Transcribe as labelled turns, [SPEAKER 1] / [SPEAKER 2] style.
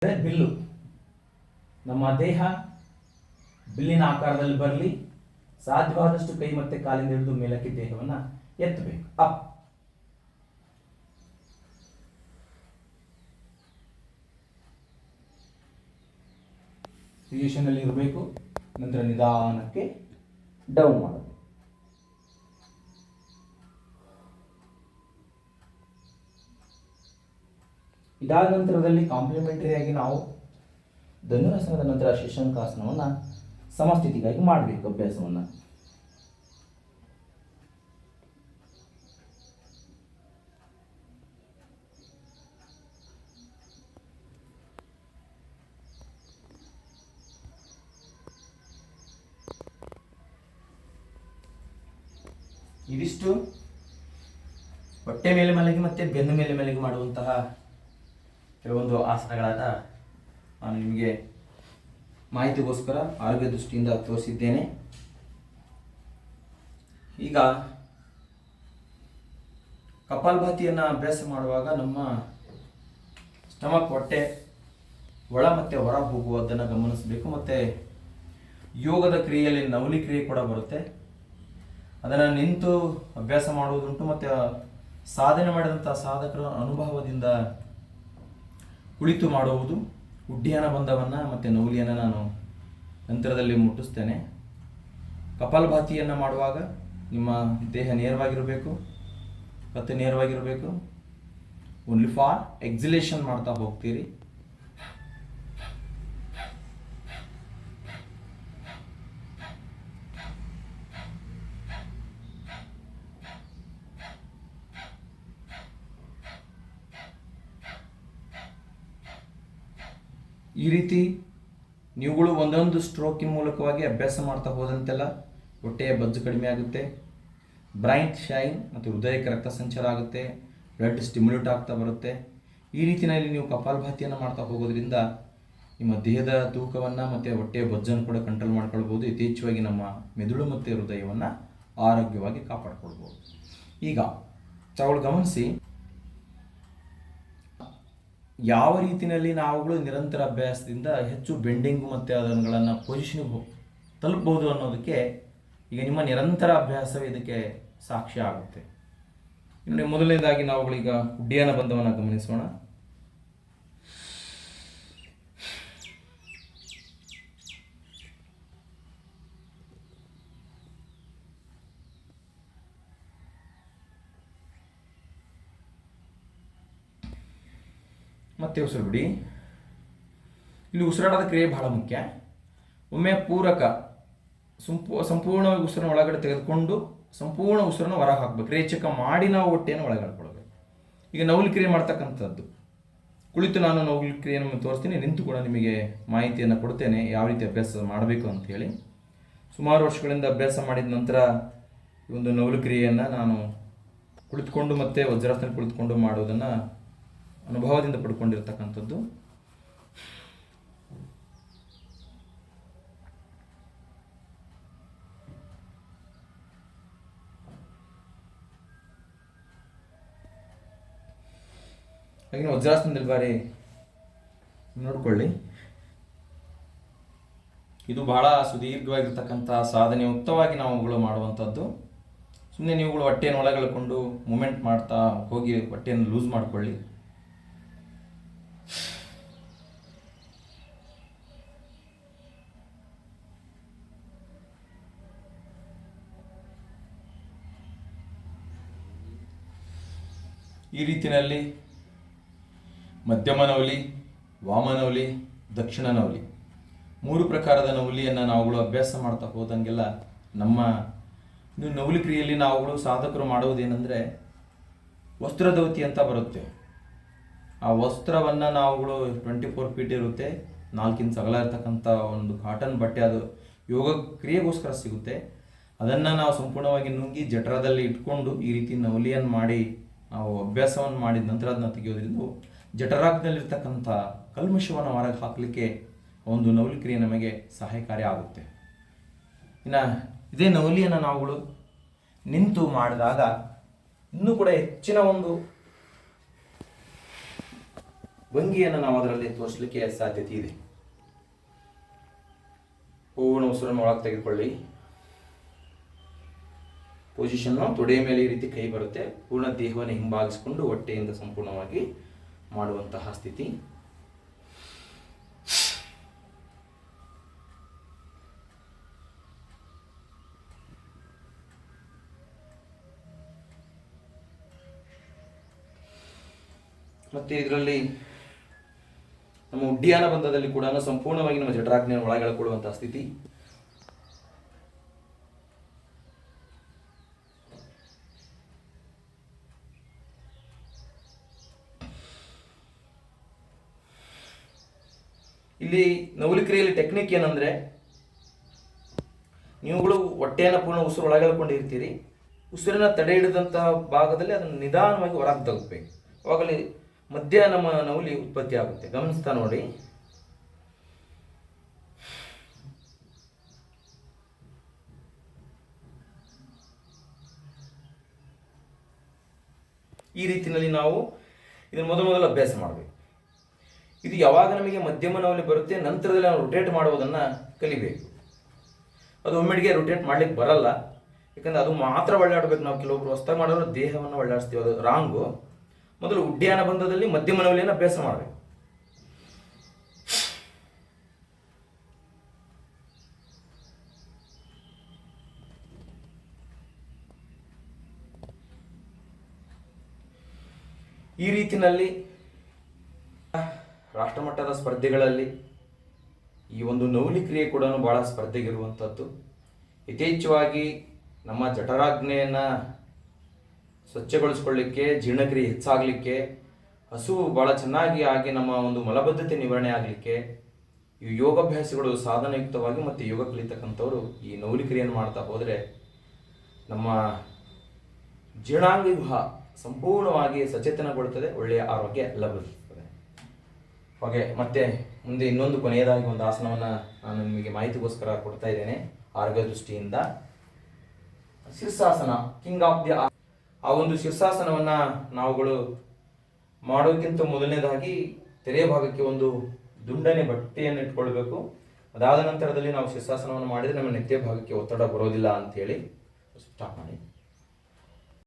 [SPEAKER 1] Bill. ನಮ್ಮ ದೇಹ ಬಿಲ್ಲಿನ ಆಕಾರದಲ್ಲಿ ಬರಲಿ. ಸಾಧ್ಯವಾದಷ್ಟು ಕೈ ಮತ್ತೆ ಕಾಲಿಂದ ಹಿಡಿದು ಮೇಲಕ್ಕೆ ದೇಹವನ್ನು ಎತ್ತಬೇಕು. ಅಪ್. ಪೊಸಿಷನಲ್ಲಿ ಇರಬೇಕು. ನಂತರ ನಿಧಾನಕ್ಕೆ ಡೌನ್ ಮಾಡಬೇಕು. ಇದಾದ ನಂತರದಲ್ಲಿ ಕಾಂಪ್ಲಿಮೆಂಟರಿ ಆಗಿ ನಾವು ಧನುರಾಸನದ ನಂತರ ಶಶಾಂಕಾಸನವನ್ನು ಸಮಸ್ಥಿತಿಗಾಗಿ ಮಾಡಬೇಕು. ಅಭ್ಯಾಸವನ್ನು ಇದಿಷ್ಟು ಹೊಟ್ಟೆ ಮೇಲೆ ಮಲಗಿ ಮತ್ತೆ ಬೆನ್ನು ಮೇಲೆ ಮಲಗಿ ಮಾಡುವಂತಹ ಕೆಲವೊಂದು ಆಸನಗಳಾದ ನಾನು ನಿಮಗೆ ಮಾಹಿತಿಗೋಸ್ಕರ ಆರೋಗ್ಯ ದೃಷ್ಟಿಯಿಂದ ತೋರಿಸಿದ್ದೇನೆ. ಈಗ ಕಪಾಲಭಾತಿಯನ್ನು ಅಭ್ಯಾಸ ಮಾಡುವಾಗ ನಮ್ಮ ಸ್ಟಮಕ್, ಹೊಟ್ಟೆ ಒಳ ಮತ್ತು ಹೊರ ಹೋಗುವುದನ್ನು ಗಮನಿಸಬೇಕು. ಮತ್ತು ಯೋಗದ ಕ್ರಿಯೆಯಲ್ಲಿ ನವಲಿ ಕ್ರಿಯೆ ಕೂಡ ಬರುತ್ತೆ. ಅದನ್ನು ನಿಂತು ಅಭ್ಯಾಸ ಮಾಡುವುದುಂಟು. ಮತ್ತು ಸಾಧನೆ ಮಾಡಿದಂಥ ಸಾಧಕರ ಅನುಭವದಿಂದ ಕುಳಿತು ಮಾಡುವುದು. ಉಡ್ಡಿಯಾನ ಬಂಧವನ್ನು ಮತ್ತು ನವಲಿಯನ್ನು ನಾನು ನಂತರದಲ್ಲಿ ಮುಟ್ಟಿಸ್ತೇನೆ. ಕಪಾಲಭಾತಿಯನ್ನು ಮಾಡುವಾಗ ನಿಮ್ಮ ದೇಹ ನೇರವಾಗಿರಬೇಕು, ಕತ್ತು ನೇರವಾಗಿರಬೇಕು. ಓನ್ಲಿ ಫಾರ್ ಎಕ್ಸಿಲೇಷನ್ ಮಾಡ್ತಾ ಹೋಗ್ತೀರಿ. ಈ ರೀತಿ ನೀವುಗಳು ಒಂದೊಂದು ಸ್ಟ್ರೋಕಿನ ಮೂಲಕವಾಗಿ ಅಭ್ಯಾಸ ಮಾಡ್ತಾ ಹೋದಂತೆಲ್ಲ ಹೊಟ್ಟೆಯ ಬಜ್ಜು ಕಡಿಮೆ ಆಗುತ್ತೆ, ಬ್ರೈನ್ ಶೈನ್ ಮತ್ತು ಹೃದಯಕ್ಕೆ ರಕ್ತ ಸಂಚಾರ ಆಗುತ್ತೆ, ಬ್ಲಡ್ ಸ್ಟಿಮ್ಯುಲೇಟ್ ಆಗ್ತಾ ಬರುತ್ತೆ. ಈ ರೀತಿಯಲ್ಲಿ ನೀವು ಕಪಾಲಭಾತಿಯನ್ನು ಮಾಡ್ತಾ ಹೋಗೋದ್ರಿಂದ ನಿಮ್ಮ ದೇಹದ ತೂಕವನ್ನು ಮತ್ತು ಹೊಟ್ಟೆಯ ಬಜ್ಜನ್ನು ಕೂಡ ಕಂಟ್ರೋಲ್ ಮಾಡ್ಕೊಳ್ಬೋದು. ಯಥೇಚ್ಛವಾಗಿ ನಮ್ಮ ಮೆದುಳು ಮತ್ತು ಹೃದಯವನ್ನು ಆರೋಗ್ಯವಾಗಿ ಕಾಪಾಡ್ಕೊಳ್ಬೋದು. ಈಗ ತಾವುಗಳು ಗಮನಿಸಿ, ಯಾವ ರೀತಿಯಲ್ಲಿ ನಾವುಗಳು ನಿರಂತರ ಅಭ್ಯಾಸದಿಂದ ಹೆಚ್ಚು ಬೆಂಡಿಂಗು ಮತ್ತು ಅದನ್ನುಗಳನ್ನು ಪೊಸಿಷನ್ಗೆ ತಲುಪಬಹುದು ಅನ್ನೋದಕ್ಕೆ ಈಗ ನಿಮ್ಮ ನಿರಂತರ ಅಭ್ಯಾಸವೇ ಇದಕ್ಕೆ ಸಾಕ್ಷ್ಯ ಆಗುತ್ತೆ. ನೋಡಿ, ಮೊದಲನೇದಾಗಿ ನಾವುಗಳೀಗ ಉಡ್ಡಿಯಾನ ಬಂಧವನ್ನು ಗಮನಿಸೋಣ. ಮತ್ತೆ ಉಸಿರು ಬಿಡಿ. ಇಲ್ಲಿ ಉಸಿರಾಟದ ಕ್ರಿಯೆ ಬಹಳ ಮುಖ್ಯ. ಒಮ್ಮೆ ಪೂರಕ ಸಂಪೂರ್ಣವಾಗಿ ಉಸಿರನ್ನು ಒಳಗಡೆ ತೆಗೆದುಕೊಂಡು ಸಂಪೂರ್ಣ ಉಸಿರನ್ನು ಹೊರ ಹಾಕಬೇಕು. ರೇಚಕ ಮಾಡಿ ನಾವು ಹೊಟ್ಟೆಯನ್ನು ಒಳಗಡ್ಕೊಳ್ಬೇಕು. ಈಗ ನವಲಿ ಕ್ರಿಯೆ ಮಾಡ್ತಕ್ಕಂಥದ್ದು ಕುಳಿತು ನಾನು ನವಲಿ ಕ್ರಿಯೆಯನ್ನು ತೋರಿಸ್ತೀನಿ, ನಿಂತು ಕೂಡ ನಿಮಗೆ ಮಾಹಿತಿಯನ್ನು ಕೊಡ್ತೇನೆ ಯಾವ ರೀತಿ ಅಭ್ಯಾಸ ಮಾಡಬೇಕು ಅಂಥೇಳಿ. ಸುಮಾರು ವರ್ಷಗಳಿಂದ ಅಭ್ಯಾಸ ಮಾಡಿದ ನಂತರ ಈ ಒಂದು ನವಲಿ ಕ್ರಿಯೆಯನ್ನು ನಾನು ಕುಳಿತುಕೊಂಡು ಮತ್ತು ವಜ್ರಾಸನ ಕುಳಿತುಕೊಂಡು ಮಾಡೋದನ್ನು ಅನುಭವದಿಂದ ಪಡ್ಕೊಂಡಿರ್ತಕ್ಕಂಥದ್ದು. ಹಾಗೆ ವಜ್ರಾಸನದಲ್ಲಿ ಬಾರಿ ನೋಡ್ಕೊಳ್ಳಿ. ಇದು ಬಹಳ ಸುದೀರ್ಘವಾಗಿರ್ತಕ್ಕಂಥ ಸಾಧನೆಯುಕ್ತವಾಗಿ ನಾವುಗಳು ಮಾಡುವಂಥದ್ದು. ಸುಮ್ಮನೆ ನೀವುಗಳು ಹೊಟ್ಟೆಯನ್ನು ಒಳಗೆಳ್ಕೊಂಡು ಮೂಮೆಂಟ್ ಮಾಡ್ತಾ ಹೋಗಿ ಹೊಟ್ಟೆಯನ್ನು ಲೂಸ್ ಮಾಡಿಕೊಳ್ಳಿ. ಈ ರೀತಿಯಲ್ಲಿ ಮಧ್ಯಮ ನವಲಿ, ವಾಮನವಲಿ, ದಕ್ಷಿಣ ನವಲಿ, 3 ಪ್ರಕಾರದ ನವಲಿಯನ್ನು ನಾವುಗಳು ಅಭ್ಯಾಸ ಮಾಡ್ತಾ ಹೋದಂಗೆಲ್ಲ ನಮ್ಮ ನವಲಿ ಕ್ರಿಯೆಯಲ್ಲಿ ನಾವುಗಳು ಸಾಧಕರು ಮಾಡುವುದೇನೆಂದರೆ, ವಸ್ತ್ರಧೌತಿ ಅಂತ ಬರುತ್ತೆ. ಆ ವಸ್ತ್ರವನ್ನು ನಾವುಗಳು 24 ಫೀಟ್ ಇರುತ್ತೆ, 4 ಇಂಚ್ ಅಗಲ ಇರತಕ್ಕಂಥ ಒಂದು ಕಾಟನ್ ಬಟ್ಟೆ, ಅದು ಯೋಗ ಕ್ರಿಯೆಗೋಸ್ಕರ ಸಿಗುತ್ತೆ. ಅದನ್ನು ನಾವು ಸಂಪೂರ್ಣವಾಗಿ ನುಂಗಿ ಜಠರದಲ್ಲಿ ಇಟ್ಕೊಂಡು ಈ ರೀತಿ ನವಲಿಯನ್ನು ಮಾಡಿ ನಾವು ಅಭ್ಯಾಸವನ್ನು ಮಾಡಿದ ನಂತರ ಅದನ್ನು ತೆಗೆಯೋದ್ರಿಂದ ಜಠರಾಗ್ನಲ್ಲಿರ್ತಕ್ಕಂಥ ಕಲ್ಮಶವನ್ನು ಹೊರಗೆ ಹಾಕಲಿಕ್ಕೆ ಒಂದು ನವಲಿ ಕ್ರಿಯೆ ನಮಗೆ ಸಹಾಯಕಾರಿ ಆಗುತ್ತೆ. ಇನ್ನು ಇದೇ ನವಲಿಯನ್ನು ನಾವುಗಳು ನಿಂತು ಮಾಡಿದಾಗ ಇನ್ನೂ ಕೂಡ ಹೆಚ್ಚಿನ ಒಂದು ಭಂಗಿಯನ್ನು ನಾವು ಅದರಲ್ಲಿ ತೋರಿಸಲಿಕ್ಕೆ ಸಾಧ್ಯತೆ ಇದೆ. ಪೂರ್ಣ ಉಸಿರನ್ನು ಒಳಗೆ ತೆಗೆದುಕೊಳ್ಳಿ. ಪೊಸಿಷನ್ನು ತೊಡೆಯ ಮೇಲೆ ಈ ರೀತಿ ಕೈ ಬರುತ್ತೆ. ಪೂರ್ಣ ದೇಹವನ್ನು ಹಿಂಬಾಲಿಸಿಕೊಂಡು ಹೊಟ್ಟೆಯಿಂದ ಸಂಪೂರ್ಣವಾಗಿ ಮಾಡುವಂತಹ ಸ್ಥಿತಿ. ಮತ್ತೆ ಇದರಲ್ಲಿ ನಮ್ಮ ಉಡ್ಡಿಯಾನ ಬಂಧದಲ್ಲಿ ಕೂಡ ಸಂಪೂರ್ಣವಾಗಿ ನಮ್ಮ ಜಠರಾಗ್ನಿಯನ್ನು ಒಳಗೆಳ್ಕೊಳ್ಳುವಂತಹ ಸ್ಥಿತಿ. ಇಲ್ಲಿ ನವಲಿ ಕ್ರಿಯೆಯಲ್ಲಿ ಟೆಕ್ನಿಕ್ ಏನಂದ್ರೆ, ನೀವುಗಳು ಹೊಟ್ಟೆಯನ್ನು ಪೂರ್ಣ ಉಸಿರು ಒಳಗೆಳ್ಕೊಂಡಿರ್ತೀರಿ. ಉಸಿರನ್ನ ತಡೆ ಹಿಡಿದಂತಹ ಭಾಗದಲ್ಲಿ ಅದನ್ನು ನಿಧಾನವಾಗಿ ಹೊರಗೆ ತೆಗಬೇಕು. ಅವಾಗಲೇ ಮಧ್ಯ ನಮ್ಮ ನವಲಿ ಉತ್ಪತ್ತಿ ಆಗುತ್ತೆ. ಗಮನಿಸ್ತಾ ನೋಡಿ. ಈ ರೀತಿಯಲ್ಲಿ ನಾವು ಇದನ್ನು ಮೊದಲು ಅಭ್ಯಾಸ ಮಾಡಬೇಕು. ಇದು ಯಾವಾಗ ನಮಗೆ ಮಧ್ಯಮ ನವಲಿ ಬರುತ್ತೆ, ನಂತರದಲ್ಲಿ ನಾವು ರೊಟೇಟ್ ಮಾಡುವುದನ್ನು ಕಲಿಬೇಕು. ಅದು ಒಮ್ಮೆಡಿಗೆ ರೊಟೇಟ್ ಮಾಡ್ಲಿಕ್ಕೆ ಬರಲ್ಲ, ಯಾಕಂದ್ರೆ ಅದು ಮಾತ್ರ ಒಳ್ಳಾಡಬೇಕು. ನಾವು ಕೆಲವೊಬ್ರು ಹೊಸ್ತಾಗಿ ಮಾಡೋರು ದೇಹವನ್ನು ಒಳ್ಳಾಡಿಸ್ತೀವಿ, ಅದು ರಾಂಗು. ಮೊದಲು ಉಡ್ಡಿಯಾನ ಬಂಧದಲ್ಲಿ ಮಧ್ಯಮ ನವಲಿಯನ್ನು ಅಭ್ಯಾಸ ಮಾಡಬೇಕು. ಈ ರೀತಿಯಲ್ಲಿ ರಾಷ್ಟ್ರಮಟ್ಟದ ಸ್ಪರ್ಧೆಗಳಲ್ಲಿ ಈ ಒಂದು ನವಲಿ ಕ್ರಿಯೆ ಕೂಡ ಬಹಳ ಸ್ಪರ್ಧೆಗಿರುವಂಥದ್ದು. ಯಥೇಚ್ಛವಾಗಿ ನಮ್ಮ ಜಠರಾಗ್ನೆಯನ್ನು ಸ್ವಚ್ಛಗೊಳಿಸ್ಕೊಳ್ಳಿಕ್ಕೆ, ಜೀರ್ಣಕ್ರಿಯೆ ಹೆಚ್ಚಾಗಲಿಕ್ಕೆ, ಹಸುವು ಭಾಳ ಚೆನ್ನಾಗಿ ಆಗಿ ನಮ್ಮ ಒಂದು ಮಲಬದ್ಧತೆ ನಿವಾರಣೆ ಆಗಲಿಕ್ಕೆ ಈ ಯೋಗಾಭ್ಯಾಸಗಳು ಸಾಧನಯುಕ್ತವಾಗಿ ಮತ್ತು ಯೋಗ ಕಲಿತಕ್ಕಂಥವ್ರು ಈ ನವಲಿ ಕ್ರಿಯೆಯನ್ನು ಮಾಡ್ತಾ ಹೋದರೆ ನಮ್ಮ ಜೀರ್ಣಾಂಗ ವ್ಯೂಹ ಸಂಪೂರ್ಣವಾಗಿ ಸಚೇತನಗೊಳ್ಳುತ್ತದೆ, ಒಳ್ಳೆಯ ಆರೋಗ್ಯ ಲಭಿಸುತ್ತದೆ. ಹಾಗೆ ಮತ್ತೆ ಮುಂದೆ ಇನ್ನೊಂದು ಕೊನೆಯದಾಗಿ ಒಂದು ಆಸನವನ್ನು ನಾನು ನಿಮಗೆ ಮಾಹಿತಿಗೋಸ್ಕರ ಕೊಡ್ತಾ ಇದ್ದೇನೆ. ಆರೋಗ್ಯ ದೃಷ್ಟಿಯಿಂದ ಶೀರ್ಷಾಸನ, ಕಿಂಗ್ ಆಫ್ ದಿ. ಆ ಒಂದು ಶೀರ್ಷಾಸನವನ್ನು ನಾವುಗಳು ಮಾಡೋಕ್ಕಿಂತ ಮೊದಲನೇದಾಗಿ ತೆರೆಯ ಭಾಗಕ್ಕೆ ಒಂದು ದುಂಡನೆ ಬಟ್ಟೆಯನ್ನು ಇಟ್ಕೊಳ್ಬೇಕು. ಅದಾದ ನಂತರದಲ್ಲಿ ನಾವು ಶೀರ್ಷಾಸನವನ್ನು ಮಾಡಿದರೆ ನಮ್ಮ ನೆತ್ತಿಯ ಭಾಗಕ್ಕೆ ಒತ್ತಡ ಬರೋದಿಲ್ಲ ಅಂತೇಳಿ ಸ್ಟಾಪ್ ಮಾಡಿ.